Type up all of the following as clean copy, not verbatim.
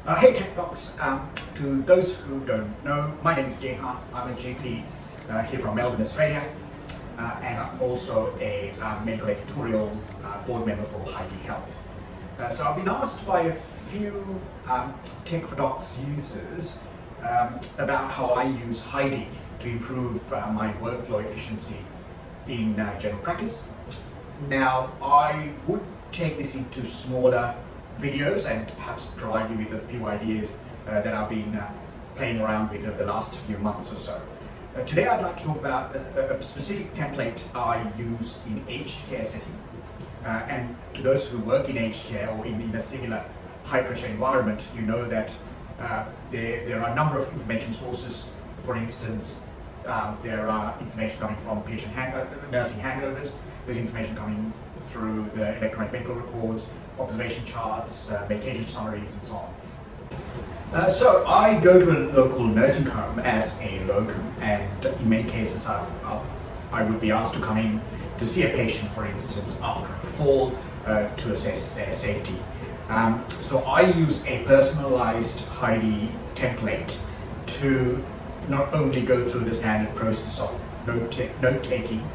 Hey Tech Docs, to those who don't know, my name is Jehan. I'm a GP here from Melbourne, Australia, and I'm also a medical editorial board member for Heidi Health. So I've been asked by a few Tech for Docs users about how I use Heidi to improve my workflow efficiency in general practice. Now, I would take this into smaller videos and perhaps provide you with a few ideas that I've been playing around with over the last few months or so. Today I'd like to talk about a specific template I use in aged care setting. And to those who work in aged care or in a similar high pressure environment, you know that there are a number of information sources. For instance, there are information coming from nursing handovers. There's information coming through the electronic medical records, observation charts, medication summaries, and so on. So I go to a local nursing home as a locum, and in many cases I would be asked to come in to see a patient, for instance, after a fall, to assess their safety. So I use a personalized Heidi template to not only go through the standard process of note-taking,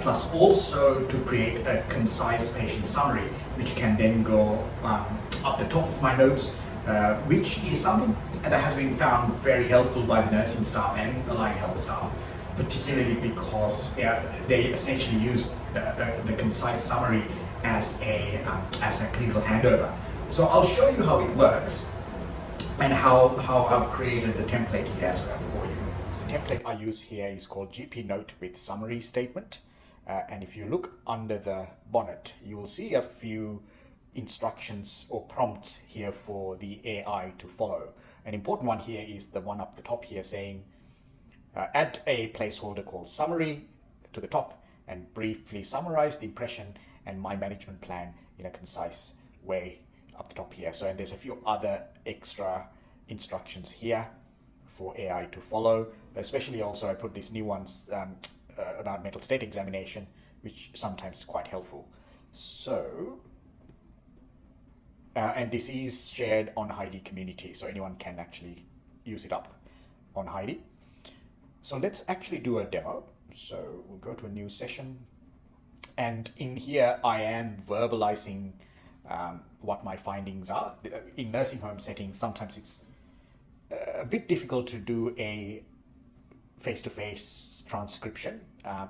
plus also to create a concise patient summary, which can then go up the top of my notes, which is something that has been found very helpful by the nursing staff and allied health staff, particularly because they essentially use the concise summary as a clinical handover. So I'll show you how it works and how I've created the template here as well for you. The template I use here is called GP Note with Summary Statement. And if you look under the bonnet, you will see a few instructions or prompts here for the AI to follow. An important one here is the one up the top here saying, add a placeholder called summary to the top and briefly summarize the impression and my management plan in a concise way up the top here. So, and there's a few other extra instructions here for AI to follow, especially also I put these new ones about mental state examination, which sometimes is quite helpful. So, and this is shared on Heidi community, so anyone can actually use it up on Heidi. So let's actually do a demo. So we'll go to a new session, and in here I am verbalizing what my findings are. In nursing home settings, sometimes it's a bit difficult to do a face-to-face transcription,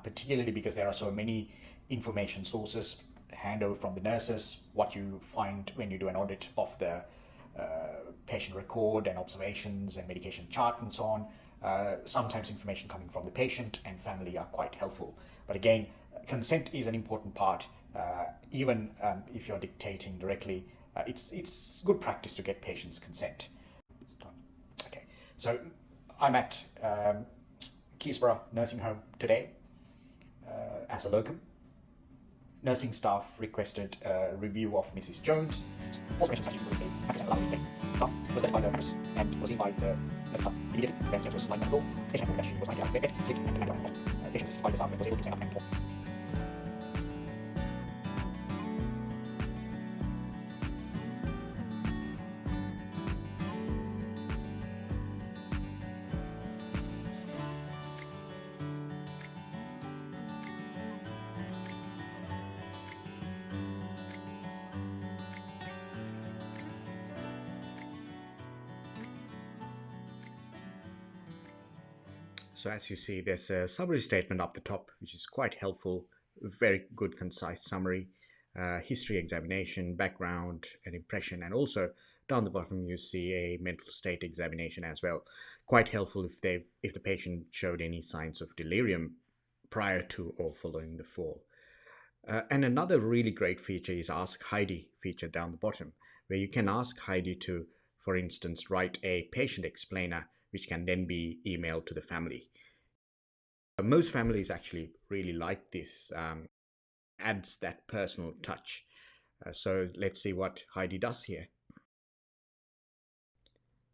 particularly because there are so many information sources, handover from the nurses, what you find when you do an audit of the patient record and observations and medication chart and so on. Sometimes information coming from the patient and family are quite helpful. But again, consent is an important part. Even if you're dictating directly, it's good practice to get patients' consent. Okay, so I'm at Keysborough Nursing Home today as a locum. Nursing staff requested a review of Mrs. Jones. Information such as allowing place. Staff was led by the nurse and was seen by the nurse staff immediately. Nurse Jones was line number 4. Station had that she was finding out bed, sleep, and on. Patient assisted by the staff and was able to stand up and talk. So as you see, there's a summary statement up the top, which is quite helpful, very good concise summary, history examination, background and impression, and also down the bottom you see a mental state examination as well. Quite helpful if the patient showed any signs of delirium prior to or following the fall. And another really great feature is Ask Heidi feature down the bottom, where you can ask Heidi to, for instance, write a patient explainer, which can then be emailed to the family. Most families actually really like this, adds that personal touch. So let's see what Heidi does here.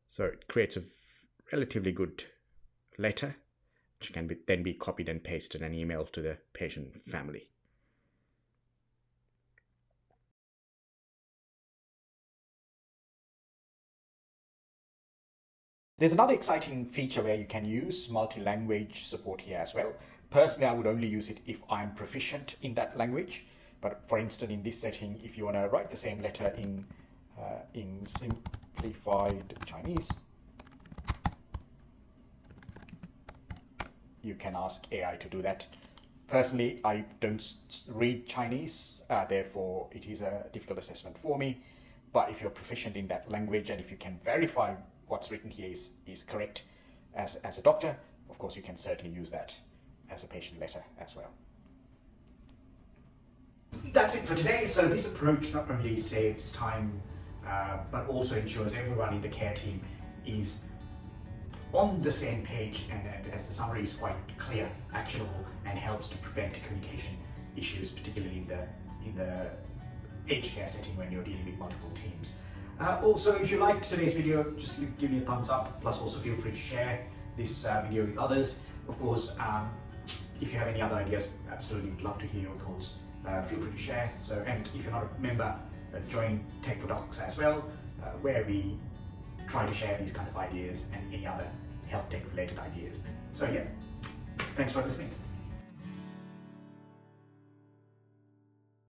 So it creates a relatively good letter, which can then be copied and pasted and emailed to the patient family. There's another exciting feature where you can use multi-language support here as well. Personally, I would only use it if I'm proficient in that language. But for instance, in this setting, if you want to write the same letter in simplified Chinese, you can ask AI to do that. Personally, I don't read Chinese, therefore it is a difficult assessment for me. But if you're proficient in that language and if you can verify what's written here is correct as a doctor, of course you can certainly use that as a patient letter as well. That's it for today. So this approach not only saves time, but also ensures everyone in the care team is on the same page, and as the summary is quite clear, actionable, and helps to prevent communication issues, particularly in the aged care setting when you're dealing with multiple teams. Also, if you liked today's video, just give me a thumbs up, plus also feel free to share this video with others. Of course, if you have any other ideas, absolutely would love to hear your thoughts. Feel free to share. So, and if you're not a member, join Tech for Docs as well, where we try to share these kind of ideas and any other health tech related ideas. So yeah, thanks for listening.